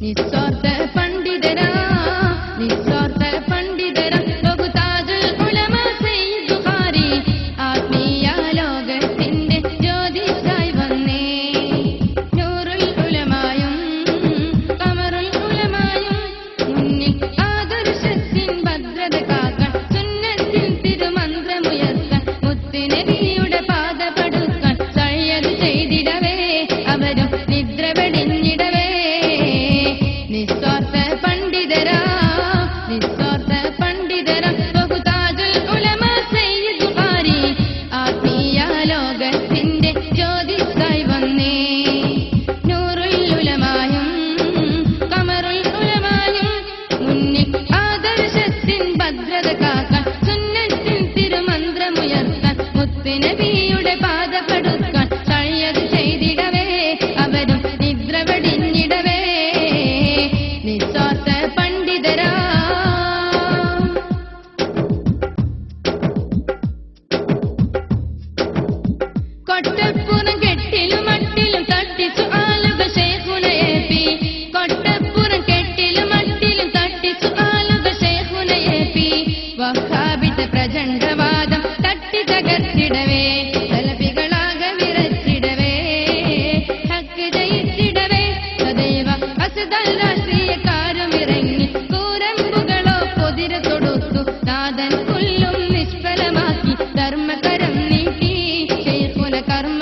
നിസ്വാർത്ഥ പണ്ഡിതരാ നിസ്വാർത്ഥ പണ്ഡിതരാ ബഹുതാജുൽ ഉലമ സയ്യിദ് ബുഖാരി ആത്മീയ ലോകത്തിന്റെ ജ്യോതിസായി വന്നേ. നൂറുൽ ഉലമായും ഖമറുൽ ഉലമായും മുന്നിൽ ആദർശത്തിൻ ഭദ്രത കാക്കാൻ സുന്നത്തിൻ തിരുമന്ത്രമുയർത്താൻ മുത്തുനബിയുടെ പാത പടുക്കാൻ സയ്യദ് ചെയ്തിടവേ അവരും നിദ്ര വെടിഞ്ഞിടവേ. നിസ്വാർത്ഥ പണ്ഡിതരാ നിസ്വാർത്ഥ പണ്ഡിതരാ ബഹുതാജുൽ ഉലമ സയ്യിദ് ബുഖാരി ആത്മീയ ലോകത്തിന്റെ ജ്യോതിസായി വന്നേ. നൂറുൽ ഉലമായും ഖമറുൽ ഉലമായും മുന്നിൽ ആദർശത്തിൻ ഭദ്രത കാക്കാൻ സുന്നത്തിൻ തിരുമന്ത്രമുയർത്താൻ മുത്തുനബിയുടെ പാത പടുക്കാൻ സയ്യദ് ചെയ്തിടവേ അവരും നിദ്ര വെടിഞ്ഞിടവേ. നിസ്വാർത്ഥ പണ്ഡിതരാ കൊട്ടപ്പുറം കെട്ടിലും മട്ടിലും തട്ടിച്ചു ആലുകൾ ശൈഖുനയേപ്പി. കൊട്ടപ്പുറം കെട്ടിലും മട്ടിലും തട്ടിച്ചു ആലുകൾ ശൈഖുനയേപ്പി. വഹാബിത പ്രചണ്ഡവാദം തട്ടി തകർത്തിടവേ സലഫികളാകെ വിറച്ചിടവേ. ഹക്ക് ജയിച്ചിടവേ സദൈവ അസദൽ രാഷ്ട്രീയക്കാരും ഇറങ്ങി കൂരമ്പുകളോ പൊതിര തൊടുത്തു നാദൻ കൊല്ലും നിഷ്ഫലമാക്കി ധർമ്മകരം നീക്കി ശൈഖുന കർമ്മ